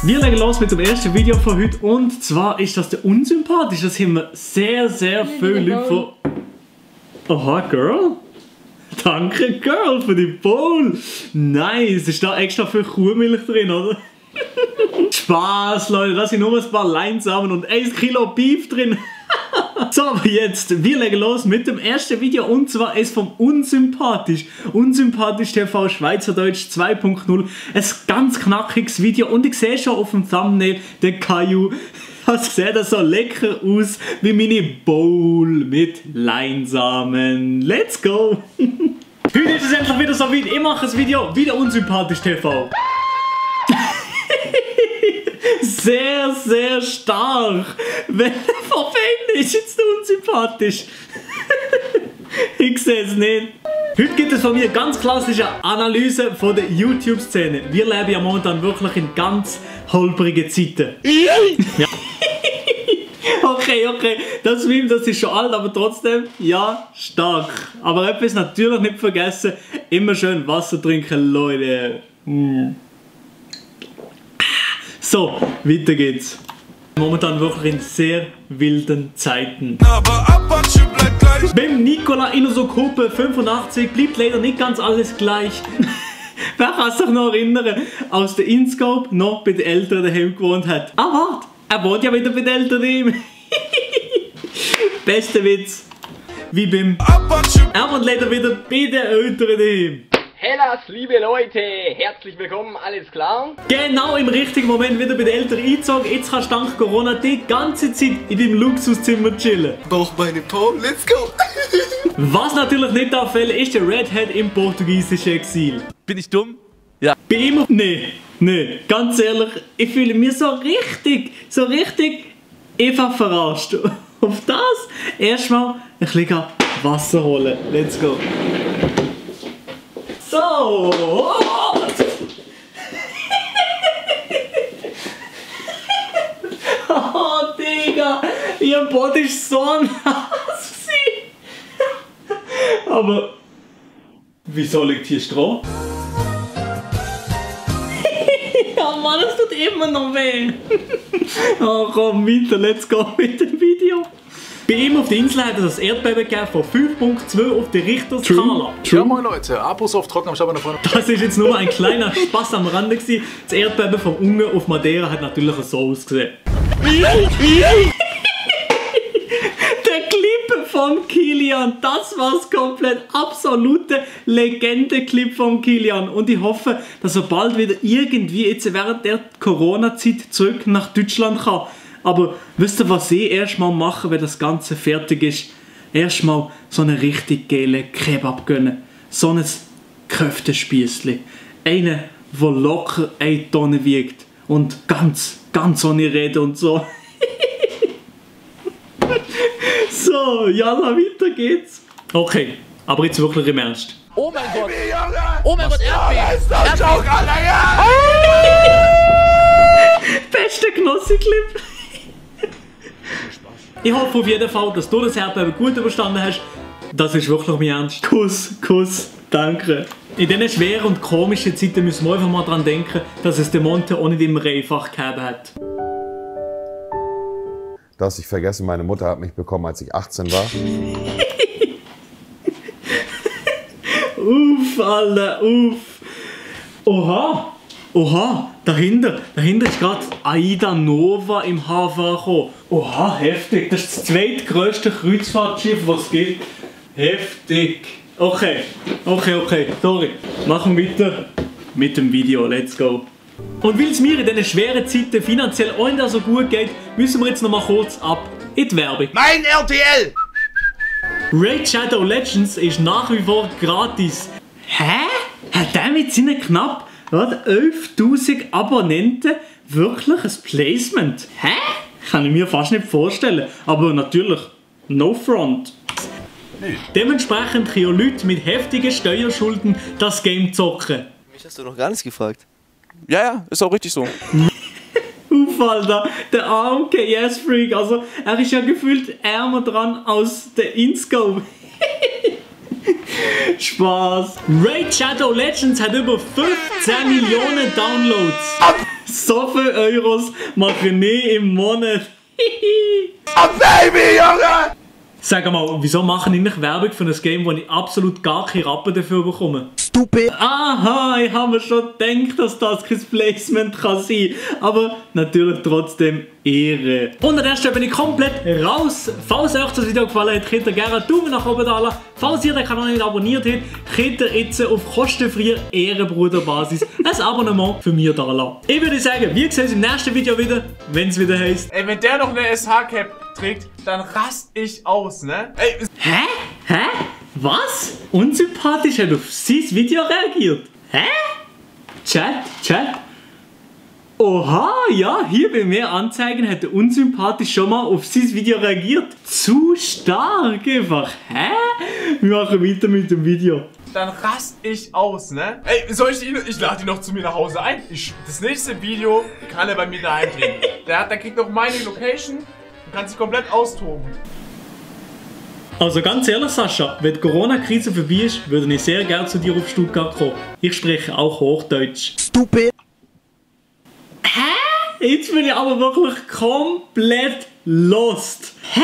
Wir legen los mit dem ersten Video von heute und zwar ist das der unsympathisch. Das haben wir sehr viele Leute von... Aha, Girl? Danke, Girl, für die Bowl. Nice, ist da extra viel Kuhmilch drin, oder? Spaß, Leute, da sind nur ein paar Leinsamen und 1 Kilo Beef drin. So, aber jetzt, wir legen los mit dem ersten Video und zwar ist vom Unsympathisch. Unsympathisch TV Schweizerdeutsch 2.0. Ein ganz knackiges Video und ich sehe schon auf dem Thumbnail, der Caillou. Das sieht so lecker aus wie meine Bowl mit Leinsamen. Let's go! Heute ist es endlich wieder so weit. Ich mache ein Video wie der Unsympathisch TV. Sehr stark. Wer von beiden ist jetzt unsympathisch? Ich sehe es nicht. Heute gibt es von mir ganz klassische Analyse von der YouTube-Szene. Wir leben ja momentan wirklich in ganz holprigen Zeiten. Ja. Okay, das Meme, das ist schon alt, aber trotzdem, ja, stark. Aber etwas natürlich nicht vergessen, immer schön Wasser trinken, Leute. So, weiter geht's. Momentan wirklich in sehr wilden Zeiten. Beim Nicola Inosokope 85 bleibt leider nicht ganz alles gleich. Wer kann sich noch erinnern, als der InScope noch bei den Eltern daheim gewohnt hat? Ah, warte, er wohnt ja wieder bei den Eltern daheim. Bester Witz. Wie beim... Er wohnt leider wieder bei den Eltern daheim. Hellas, liebe Leute, herzlich willkommen, alles klar? Genau im richtigen Moment wieder bei den Eltern eingezogen. Jetzt kannst du dank Corona die ganze Zeit in deinem Luxuszimmer chillen. Bauch, Beine, Po, let's go! Was natürlich nicht auffällt, ist der Redhead im portugiesischen Exil. Bin ich dumm? Ja. Bei ihm? Nee, ganz ehrlich, ich fühle mich so richtig einfach verarscht. Auf das erstmal ein bisschen Wasser holen. Let's go. So! Oh, Digga! Ihr Bot ist so nass. Aber... Wieso liegt hier Stroh? Oh Mann, das tut immer noch weh! Oh komm, weiter, let's go mit dem Video! Bei ihm auf der Insel hat es das Erdbeben gegeben von 5.2 auf der Richterskala. Ja moin Leute, Abos auf trocken am Schaber nach vorne. Das ist jetzt nur ein kleiner Spaß am Rande gewesen. Das Erdbeben vom Ungarn auf Madeira hat natürlich so ausgesehen. Der Clip von Kilian, das war's komplett. Absolute Legende-Clip von Kilian. Und ich hoffe, dass er bald wieder irgendwie jetzt während der Corona-Zeit zurück nach Deutschland kann. Aber wisst ihr, was ich erstmal mache, wenn das Ganze fertig ist? Erstmal so eine richtig geile Kebab gönnen. So ein Köftespießli. Einen, der locker 1 Tonne wiegt. Und ganz ohne Rede und so. So, jalla, weiter geht's. Okay, aber jetzt wirklich im Ernst. Oh mein Gott! Oh mein Gott, Erdbeben! Bester Knossi-Clip. Ich hoffe auf jeden Fall, dass du das Erdbeben gut überstanden hast. Das ist wirklich mein Ernst. Kuss, danke. In diesen schweren und komischen Zeiten müssen wir einfach mal daran denken, dass es der Monte auch nicht immer einfach gehabt hat. Dass ich vergessen, meine Mutter hat mich bekommen, als ich 18 war. Uff, Alter, uff. Oha, dahinter ist gerade Aida Nova im Hafen gekommen. Oha, heftig. Das ist das zweitgrößte Kreuzfahrtschiff, was es gibt. Heftig. Okay. Sorry. Machen wir weiter mit dem Video. Let's go. Und weil es mir in diesen schweren Zeiten finanziell auch nicht so gut geht, müssen wir jetzt noch mal kurz ab in die Werbung. Mein RTL! Raid Shadow Legends ist nach wie vor gratis. Hä? Hat der mit seinen knapp 11.000 Abonnenten wirklich ein Placement? Hä? Kann ich mir fast nicht vorstellen. Aber natürlich, no front. Nee. Dementsprechend können ja Leute mit heftigen Steuerschulden das Game zocken. Mich hast du noch gar nichts gefragt. Ja, ist auch richtig so. Alter, der arme KS-Freak, also er ist ja gefühlt ärmer dran als der InScope. Spaß. Raid Shadow Legends hat über 15 Millionen Downloads. So viele Euros mache ich nie im Monat. Oh Baby, Junge! Sag mal, wieso machen ich nicht Werbung für ein Game, wo ich absolut gar keine Rappen dafür bekomme? Stupid! Aha, ich habe mir schon gedacht, dass das kein Placement kann sein. Aber natürlich trotzdem Ehre. Und an der Stelle bin ich komplett raus. Falls euch das Video gefallen hat, könnt ihr gerne einen Daumen nach oben da lassen. Falls ihr den Kanal nicht abonniert habt, könnt ihr jetzt auf kostenfreier Ehrenbruderbasis ein Abonnement für mich da lassen. Ich würde sagen, wir sehen uns im nächsten Video wieder, wenn es wieder heisst. Ey, wenn der noch eine SH-Cap trägt, dann rast ich aus, ne? Ey, Hä? Hä? Was? Unsympathisch hat auf sein Video reagiert? Hä? Chat? Oha, ja, hier bei mir Anzeigen hat der Unsympathisch schon mal auf sein Video reagiert. Zu stark einfach. Hä? Wir machen weiter mit dem Video. dann rast ich aus, ne? Ey, soll ich ihn? Ich lade ihn noch zu mir nach Hause ein. Das nächste Video kann er bei mir daheim drehen. Der kriegt noch meine Location und kann sich komplett austoben. Also ganz ehrlich, Sascha, wenn die Corona-Krise vorbei ist, würde ich sehr gerne zu dir auf Stuttgart kommen. Ich spreche auch Hochdeutsch. Stupid. Hä? Jetzt bin ich aber wirklich komplett lost. Hä?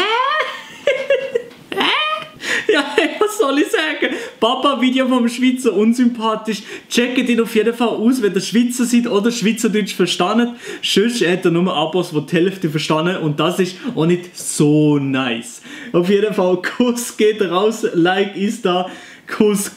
Ja, was soll ich sagen? Papa-Video vom Schweizer unsympathisch. Checkt ihn auf jeden Fall aus, wenn ihr Schweizer seid oder Schweizerdeutsch verstanden. Sonst hat er nur Abos, die Hälfte verstanden und das ist auch nicht so nice. Auf jeden Fall, Kuss geht raus, Like ist da. Kuss.